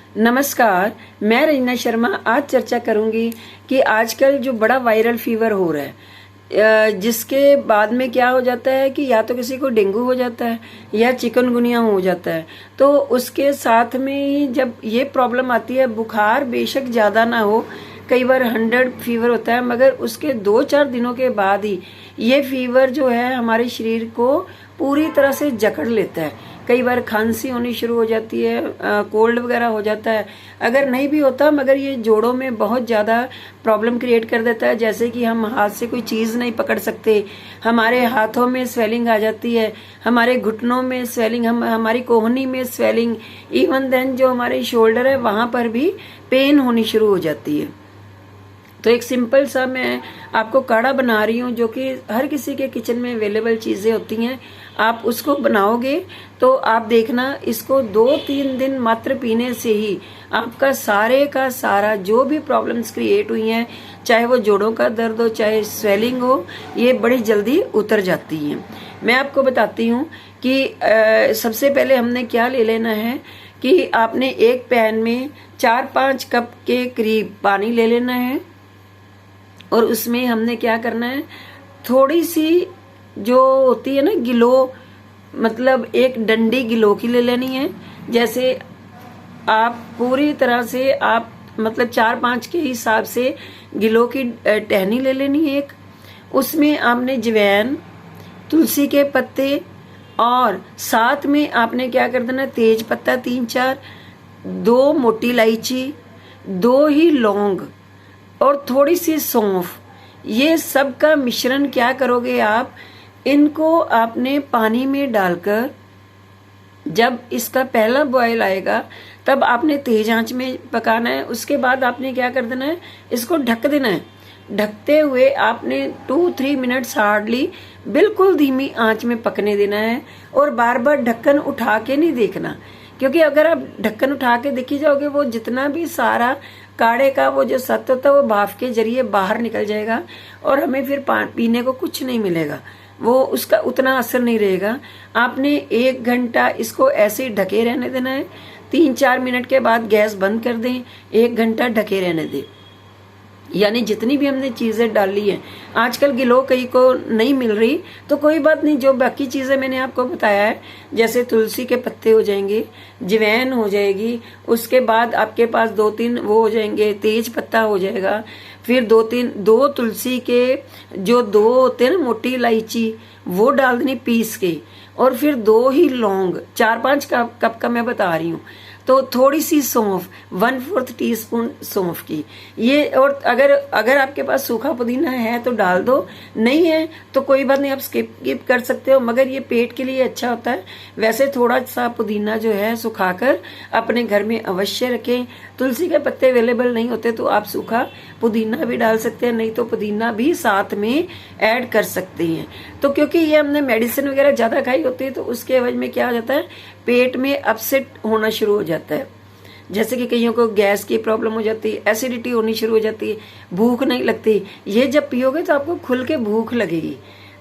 नमस्कार, मैं रंजना शर्मा आज चर्चा करूंगी कि आजकल जो बड़ा वायरल फीवर हो रहा है, जिसके बाद में क्या हो जाता है कि या तो किसी को डेंगू हो जाता है या चिकनगुनिया हो जाता है। तो उसके साथ में ही जब ये प्रॉब्लम आती है, बुखार बेशक ज़्यादा ना हो, कई बार 100 फीवर होता है, मगर उसके 2-4 दिनों के बाद ही ये फीवर जो है हमारे शरीर को पूरी तरह से जकड़ लेता है। कई बार खांसी होनी शुरू हो जाती है, कोल्ड वगैरह हो जाता है। अगर नहीं भी होता, मगर ये जोड़ों में बहुत ज़्यादा प्रॉब्लम क्रिएट कर देता है। जैसे कि हम हाथ से कोई चीज़ नहीं पकड़ सकते, हमारे हाथों में स्वेलिंग आ जाती है, हमारे घुटनों में स्वेलिंग, हमारी कोहनी में स्वेलिंग, इवन देन जो हमारे शोल्डर है वहाँ पर भी पेन होनी शुरू हो जाती है। तो एक सिंपल सा मैं आपको काढ़ा बना रही हूँ, जो कि हर किसी के किचन में अवेलेबल चीज़ें होती हैं। आप उसको बनाओगे तो आप देखना, इसको 2-3 दिन मात्र पीने से ही आपका सारे का सारा जो भी प्रॉब्लम्स क्रिएट हुई हैं, चाहे वो जोड़ों का दर्द हो, चाहे स्वेलिंग हो, ये बड़ी जल्दी उतर जाती हैं। मैं आपको बताती हूँ कि सबसे पहले हमने क्या ले लेना है कि आपने एक पैन में 4-5 कप के करीब पानी ले लेना है, और उसमें हमने क्या करना है, थोड़ी सी जो होती है ना गिलो, मतलब एक डंडी गिलो की ले लेनी है। जैसे आप पूरी तरह से आप मतलब 4-5 के हिसाब से गिलो की टहनी ले लेनी है एक। उसमें आपने जवैन, तुलसी के पत्ते, और साथ में आपने क्या कर देना, तेज पत्ता 3-4, 2 मोटी इलायची, 2 ही लौंग और थोड़ी सी सौंफ। ये सब का मिश्रण क्या करोगे आप, इनको आपने पानी में डालकर, जब इसका पहला बॉयल आएगा तब आपने तेज आंच में पकाना है। उसके बाद आपने क्या कर देना है, इसको ढक देना है। ढकते हुए आपने 2-3 मिनट्स हार्डली बिल्कुल धीमी आंच में पकने देना है, और बार बार ढक्कन उठा के नहीं देखना, क्योंकि अगर आप ढक्कन उठा के देखी जाओगे, वो जितना भी सारा काढ़े का वो जो सत्व होता है वो भाप के जरिए बाहर निकल जाएगा, और हमें फिर पीने को कुछ नहीं मिलेगा, वो उसका उतना असर नहीं रहेगा। आपने 1 घंटा इसको ऐसे ही ढके रहने देना है। 3-4 मिनट के बाद गैस बंद कर दें, 1 घंटा ढके रहने दें। यानी जितनी भी हमने चीज़ें डाली हैं, आजकल गिलो कई को नहीं मिल रही, तो कोई बात नहीं, जो बाकी चीज़ें मैंने आपको बताया है, जैसे तुलसी के पत्ते हो जाएंगे, जवैन हो जाएगी, उसके बाद आपके पास 2-3 वो हो जाएंगे, तेज पत्ता हो जाएगा, फिर 2 तुलसी के जो 2 होते हैं ना मोटी इलायची, वो डाल देनी पीस के, और फिर 2 ही लौंग, 4-5 कप का मैं बता रही हूँ। तो थोड़ी सी सौंफ, 1/4 टीस्पून सौंफ की ये। और अगर आपके पास सूखा पुदीना है तो डाल दो, नहीं है तो कोई बात नहीं, आप स्किप कर सकते हो, मगर ये पेट के लिए अच्छा होता है। वैसे थोड़ा सा पुदीना जो है सुखाकर अपने घर में अवश्य रखें। तुलसी के पत्ते अवेलेबल नहीं होते तो आप सूखा पुदीना भी डाल सकते हैं, नहीं तो पुदीना भी साथ में ऐड कर सकते हैं। तो क्योंकि ये हमने मेडिसिन वगैरह ज़्यादा खाई होती है, तो उसके एवज में क्या हो जाता है, पेट में अपसेट होना शुरू हो जाता है। जैसे कि कईयों को गैस की प्रॉब्लम हो जाती है, एसिडिटी होनी शुरू हो जाती है, भूख नहीं लगती। ये जब पियोगे तो आपको खुल के भूख लगेगी।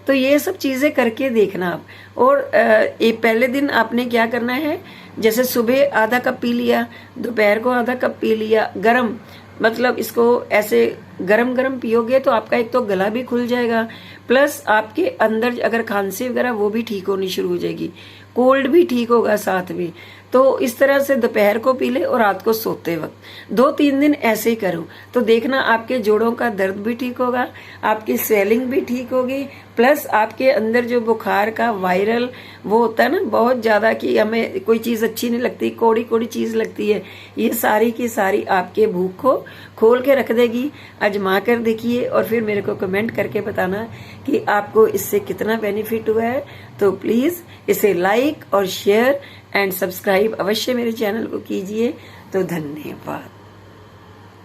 तो ये सब चीज़ें करके देखना आप। और पहले दिन आपने क्या करना है, जैसे सुबह आधा कप पी लिया, दोपहर को आधा कप पी लिया, गरम, मतलब इसको ऐसे गरम गरम पियोगे तो आपका एक तो गला भी खुल जाएगा, प्लस आपके अंदर अगर खांसी वगैरह वो भी ठीक होनी शुरू हो जाएगी, कोल्ड भी ठीक होगा साथ में। तो इस तरह से दोपहर को पी ले और रात को सोते वक्त 2-3 दिन ऐसे ही करो, तो देखना आपके जोड़ों का दर्द भी ठीक होगा, आपकी स्वेलिंग भी ठीक होगी, प्लस आपके अंदर जो बुखार का वायरल वो होता है ना बहुत ज़्यादा, कि हमें कोई चीज़ अच्छी नहीं लगती, कोड़ी कोड़ी चीज़ लगती है, ये सारी की सारी आपके भूख को खोल के रख देगी। आजमा कर देखिए और फिर मेरे को कमेंट करके बताना कि आपको इससे कितना बेनिफिट हुआ है। तो प्लीज़ इसे लाइक और शेयर एंड सब्सक्राइब अवश्य मेरे चैनल को कीजिए। तो धन्यवाद।